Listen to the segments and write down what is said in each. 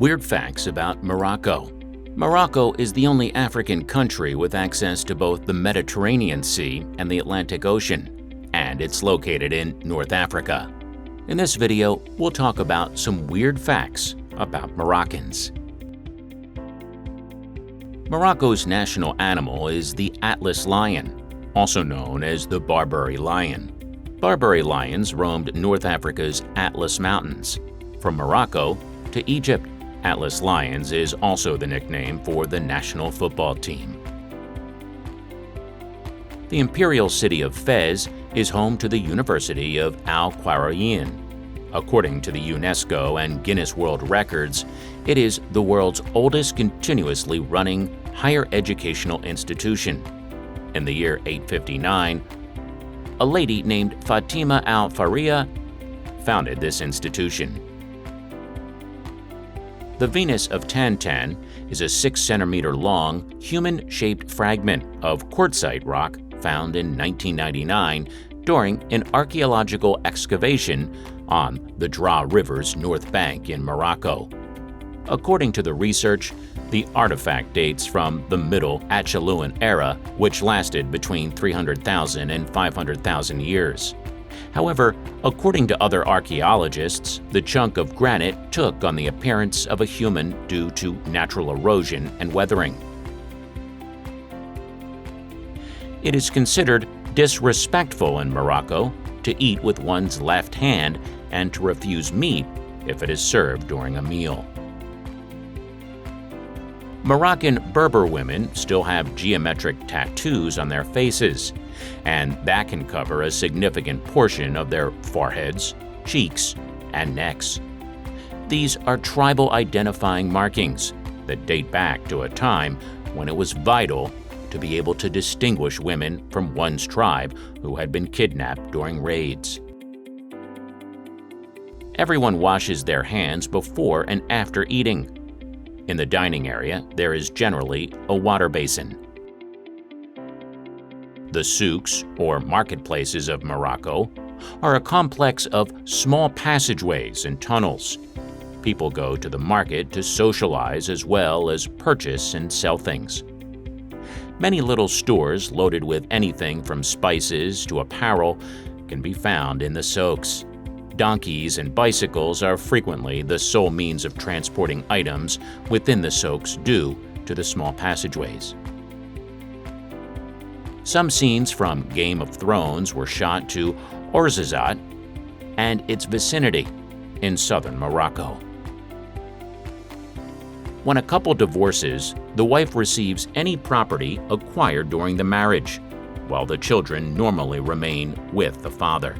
Weird facts about Morocco. Morocco is the only African country with access to both the Mediterranean Sea and the Atlantic Ocean, and it's located in North Africa. In this video, we'll talk about some weird facts about Moroccans. Morocco's national animal is the Atlas lion, also known as the Barbary lion. Barbary lions roamed North Africa's Atlas Mountains. From Morocco to Egypt, Atlas Lions is also the nickname for the national football team. The imperial city of Fez is home to the University of Al Qarawiyyin. According to the UNESCO and Guinness World Records, it is the world's oldest continuously running higher educational institution. In the year 859, a lady named Fatima al-Fariya founded this institution. The Venus of Tantan is a 6-centimeter long, human-shaped fragment of quartzite rock found in 1999 during an archaeological excavation on the Draa River's north bank in Morocco. According to the research, the artifact dates from the Middle Acheulean era, which lasted between 300,000 and 500,000 years. However, according to other archaeologists, the chunk of granite took on the appearance of a human due to natural erosion and weathering. It is considered disrespectful in Morocco to eat with one's left hand and to refuse meat if it is served during a meal. Moroccan Berber women still have geometric tattoos on their faces, and that can cover a significant portion of their foreheads, cheeks, and necks. These are tribal identifying markings that date back to a time when it was vital to be able to distinguish women from one's tribe who had been kidnapped during raids. Everyone washes their hands before and after eating. In the dining area, there is generally a water basin. The souks, or marketplaces of Morocco, are a complex of small passageways and tunnels. People go to the market to socialize as well as purchase and sell things. Many little stores loaded with anything from spices to apparel can be found in the souks. Donkeys and bicycles are frequently the sole means of transporting items within the souks due to the small passageways. Some scenes from Game of Thrones were shot to Ouarzazate and its vicinity in southern Morocco. When a couple divorces, the wife receives any property acquired during the marriage, while the children normally remain with the father.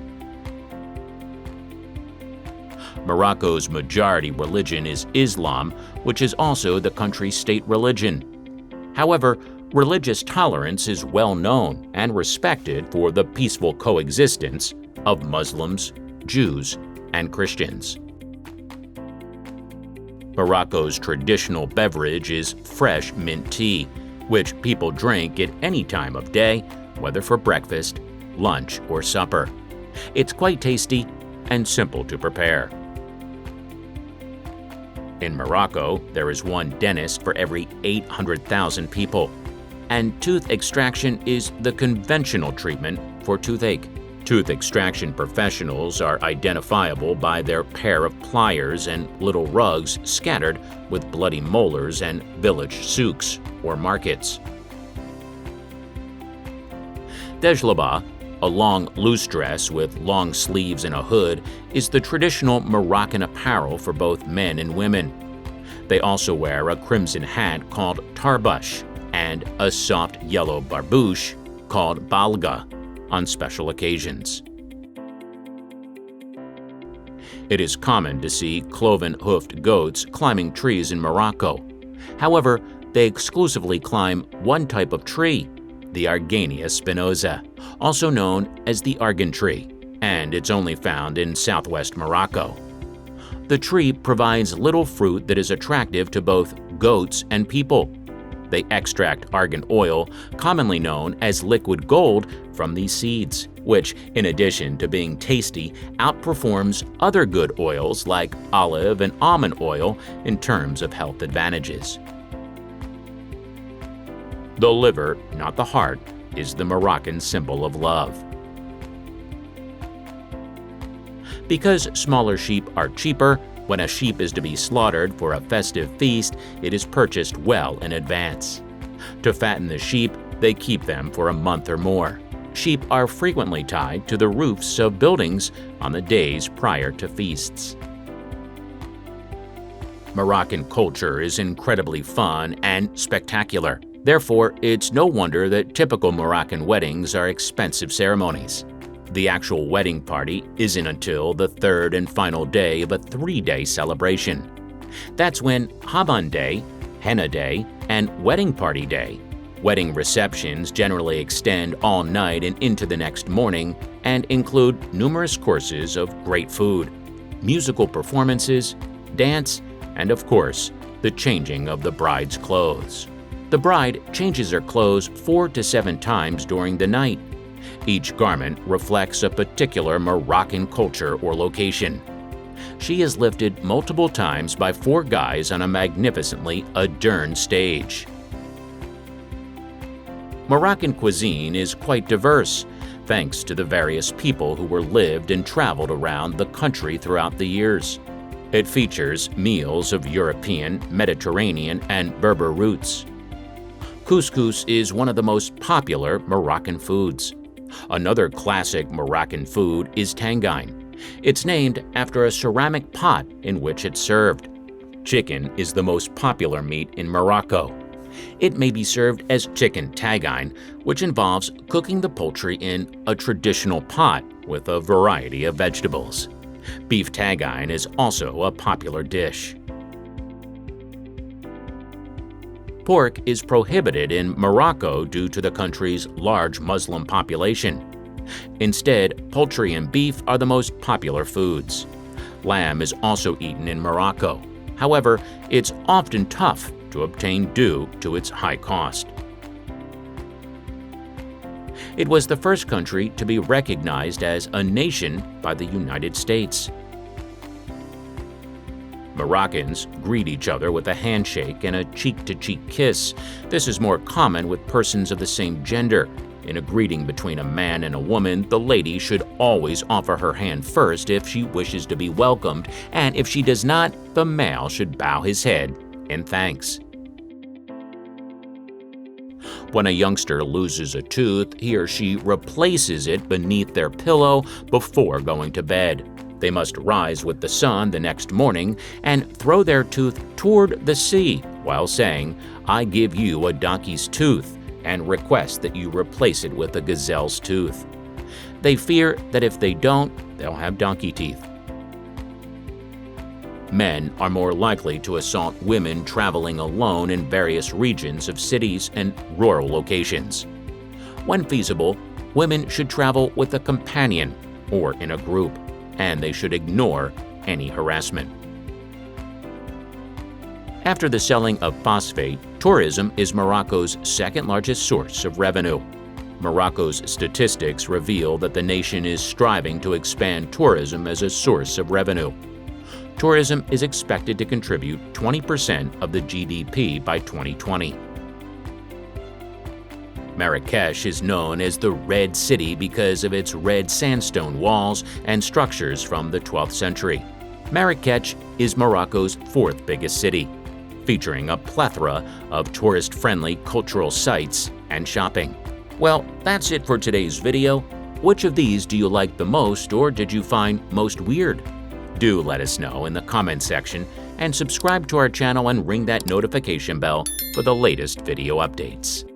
Morocco's majority religion is Islam, which is also the country's state religion. However, religious tolerance is well known and respected for the peaceful coexistence of Muslims, Jews, and Christians. Morocco's traditional beverage is fresh mint tea, which people drink at any time of day, whether for breakfast, lunch, or supper. It's quite tasty and simple to prepare. In Morocco, there is one dentist for every 800,000 people, and tooth extraction is the conventional treatment for toothache. Tooth extraction professionals are identifiable by their pair of pliers and little rugs scattered with bloody molars and village souks or markets. Djellaba, a long, loose dress with long sleeves and a hood, is the traditional Moroccan apparel for both men and women. They also wear a crimson hat called tarbush and a soft yellow barbouche called balga on special occasions. It is common to see cloven-hoofed goats climbing trees in Morocco. However, they exclusively climb one type of tree, the Argania spinosa, also known as the argan tree, and it's only found in southwest Morocco. The tree provides little fruit that is attractive to both goats and people. They extract argan oil, commonly known as liquid gold, from these seeds, which, in addition to being tasty, outperforms other good oils like olive and almond oil in terms of health advantages. The liver, not the heart, is the Moroccan symbol of love. Because smaller sheep are cheaper, when a sheep is to be slaughtered for a festive feast, it is purchased well in advance. To fatten the sheep, they keep them for a month or more. Sheep are frequently tied to the roofs of buildings on the days prior to feasts. Moroccan culture is incredibly fun and spectacular. Therefore, it's no wonder that typical Moroccan weddings are expensive ceremonies. The actual wedding party isn't until the third and final day of a 3-day celebration. That's when Haban Day, Henna Day, and Wedding Party Day. Wedding receptions generally extend all night and into the next morning and include numerous courses of great food, musical performances, dance, and of course, the changing of the bride's clothes. The bride changes her clothes 4 to 7 times during the night. Each garment reflects a particular Moroccan culture or location. She is lifted multiple times by 4 guys on a magnificently adorned stage. Moroccan cuisine is quite diverse, thanks to the various people who were lived and traveled around the country throughout the years. It features meals of European, Mediterranean, and Berber roots. Couscous is one of the most popular Moroccan foods. Another classic Moroccan food is tangine. It's named after a ceramic pot in which it's served. Chicken is the most popular meat in Morocco. It may be served as chicken tagine, which involves cooking the poultry in a traditional pot with a variety of vegetables. Beef tagine is also a popular dish. Pork is prohibited in Morocco due to the country's large Muslim population. Instead, poultry and beef are the most popular foods. Lamb is also eaten in Morocco. However, it's often tough to obtain due to its high cost. It was the first country to be recognized as a nation by the United States. Moroccans greet each other with a handshake and a cheek-to-cheek kiss. This is more common with persons of the same gender. In a greeting between a man and a woman, the lady should always offer her hand first if she wishes to be welcomed, and if she does not, the male should bow his head in thanks. When a youngster loses a tooth, he or she replaces it beneath their pillow before going to bed. They must rise with the sun the next morning and throw their tooth toward the sea while saying, "I give you a donkey's tooth," and request that you replace it with a gazelle's tooth. They fear that if they don't, they'll have donkey teeth. Men are more likely to assault women traveling alone in various regions of cities and rural locations. When feasible, women should travel with a companion or in a group, and they should ignore any harassment. After the selling of phosphate, tourism is Morocco's second-largest source of revenue. Morocco's statistics reveal that the nation is striving to expand tourism as a source of revenue. Tourism is expected to contribute 20% of the GDP by 2020. Marrakesh is known as the Red City because of its red sandstone walls and structures from the 12th century. Marrakech is Morocco's 4th biggest city, featuring a plethora of tourist-friendly cultural sites and shopping. Well, that's it for today's video. Which of these do you like the most, or did you find most weird? Do let us know in the comment section, and subscribe to our channel and ring that notification bell for the latest video updates.